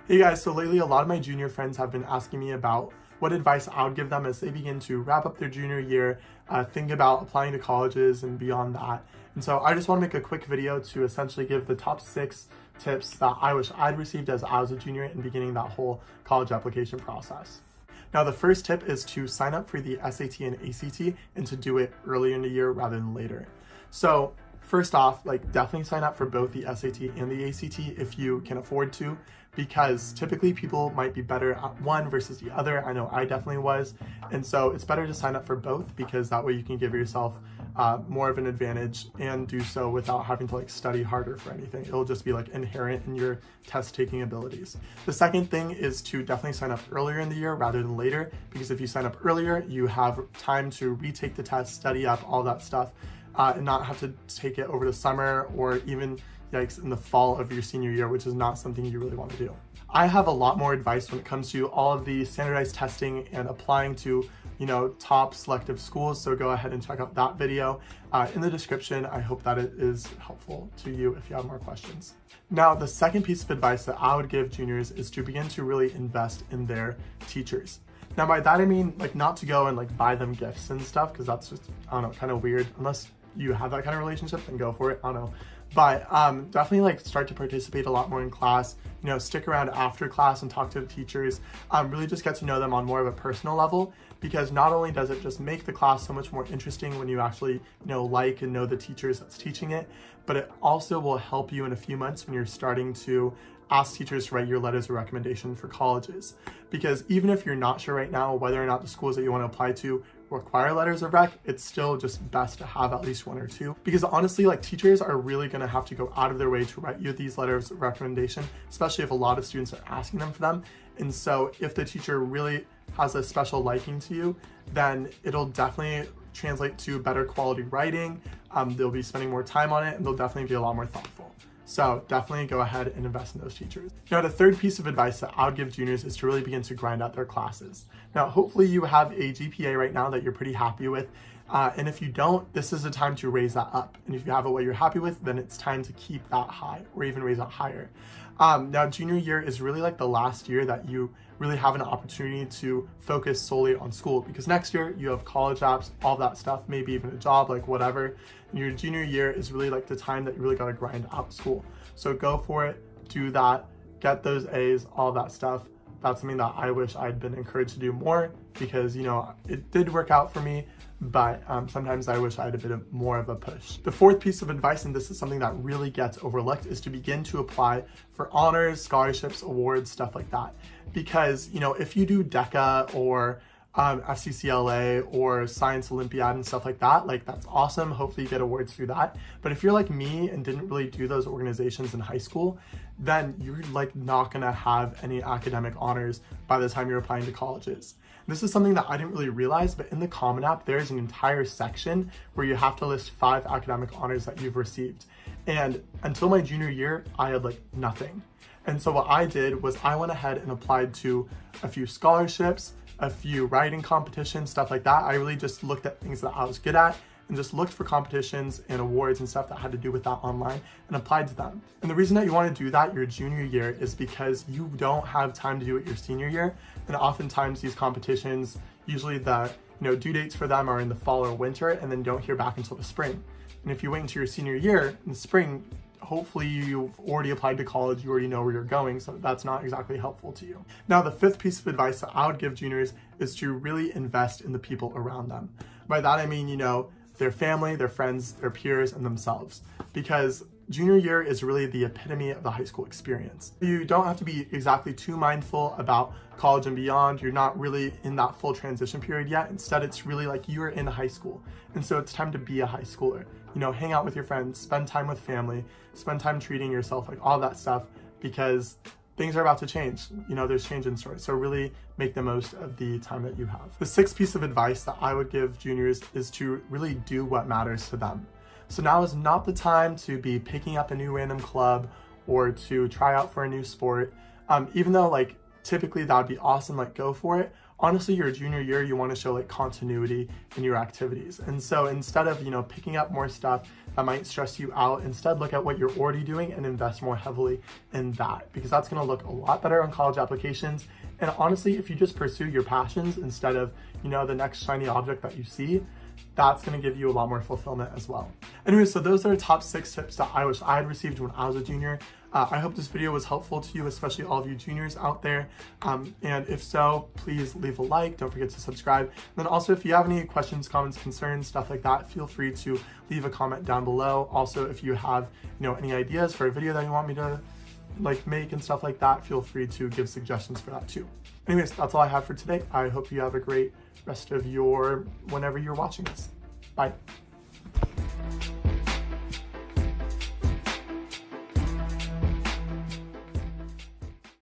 Hey guys, so lately a lot of my junior friends have been asking me about what advice I would give them as they begin to wrap up their junior year, think about applying to colleges and beyond that. And so I just want to make a quick video to essentially give the top 6 tips that I wish I'd received as I was a junior and beginning that whole college application process. Now, the first tip is to sign up for the SAT and ACT and to do it earlier in the year rather than later. So first off, definitely sign up for both the SAT and the ACT if you can afford to, because typically people might be better at one versus the other. I know I definitely was. And so it's better to sign up for both because that way you can give yourself more of an advantage and do so without having to study harder for anything. It'll just be inherent in your test taking abilities. The second thing is to definitely sign up earlier in the year rather than later, because if you sign up earlier, you have time to retake the test, study up, all that stuff, and not have to take it over the summer or even in the fall of your senior year, which is not something you really want to do. I have a lot more advice when it comes to all of the standardized testing and applying to, top selective schools. So go ahead and check out that video in the description. I hope that it is helpful to you if you have more questions. Now, the second piece of advice that I would give juniors is to begin to really invest in their teachers. Now, by that I mean not to go and buy them gifts and stuff, because that's just, I don't know, kind of weird. Unless you have that kind of relationship, then go for it. I don't know. But definitely start to participate a lot more in class, stick around after class and talk to the teachers, really just get to know them on more of a personal level, because not only does it just make the class so much more interesting when you actually, like and know the teachers that's teaching it, but it also will help you in a few months when you're starting to ask teachers to write your letters of recommendation for colleges. Because even if you're not sure right now whether or not the schools that you want to apply to require letters of rec, it's still just best to have at least 1 or 2. Because honestly, teachers are really going to have to go out of their way to write you these letters of recommendation, especially if a lot of students are asking them for them. And so if the teacher really has a special liking to you, then it'll definitely translate to better quality writing. They'll be spending more time on it, and they'll definitely be a lot more thoughtful. So definitely go ahead and invest in those teachers. Now, the third piece of advice that I would give juniors is to really begin to grind out their classes. Now, hopefully you have a GPA right now that you're pretty happy with. And if you don't, this is a time to raise that up. And if you have it what you're happy with, then it's time to keep that high or even raise it higher. Now, junior year is really the last year that you really have an opportunity to focus solely on school, because next year you have college apps, all that stuff, maybe even a job, whatever. And your junior year is really the time that you really got to grind out school. So go for it, do that, get those A's, all that stuff. That's something that I wish I'd been encouraged to do more, because, it did work out for me, but sometimes I wish I had a bit of more of a push. The fourth piece of advice, and this is something that really gets overlooked, is to begin to apply for honors, scholarships, awards, stuff like that. Because, if you do DECA or FCCLA or Science Olympiad and stuff like that, that's awesome. Hopefully you get awards through that. But if you're like me and didn't really do those organizations in high school, then you're not gonna have any academic honors by the time you're applying to colleges. This is something that I didn't really realize, but in the Common App, there's an entire section where you have to list 5 academic honors that you've received. And until my junior year, I had nothing. And so what I did was I went ahead and applied to a few scholarships, a few writing competitions, stuff like that. I really just looked at things that I was good at and just looked for competitions and awards and stuff that had to do with that online and applied to them. And the reason that you want to do that your junior year is because you don't have time to do it your senior year. And oftentimes these competitions, usually the due dates for them are in the fall or winter, and then don't hear back until the spring. And if you wait until your senior year in the spring, hopefully you've already applied to college, you already know where you're going, so that's not exactly helpful to you. Now, the fifth piece of advice that I would give juniors is to really invest in the people around them. By that I mean, their family, their friends, their peers, and themselves. Because junior year is really the epitome of the high school experience. You don't have to be exactly too mindful about college and beyond. You're not really in that full transition period yet. Instead, it's really you are in high school. And so it's time to be a high schooler. Hang out with your friends, spend time with family, spend time treating yourself, all that stuff, because things are about to change. There's change in store. So really make the most of the time that you have. The sixth piece of advice that I would give juniors is to really do what matters to them. So now is not the time to be picking up a new random club or to try out for a new sport. Even though typically that would be awesome, go for it. honestly, your junior year, you want to show like continuity in your activities. And so instead of, picking up more stuff that might stress you out, instead look at what you're already doing and invest more heavily in that, because that's going to look a lot better on college applications. And honestly, if you just pursue your passions instead of, the next shiny object that you see, that's going to give you a lot more fulfillment as well. Anyway, so those are the top 6 tips that I wish I had received when I was a junior. I hope this video was helpful to you, especially all of you juniors out there. And if so, please leave a like. Don't forget to subscribe. And then also, if you have any questions, comments, concerns, stuff like that, feel free to leave a comment down below. Also, if you have, any ideas for a video that you want me to make and stuff like that, feel free to give suggestions for that too. Anyways, that's all I have for today. I hope you have a great rest of your whenever you're watching this. Bye.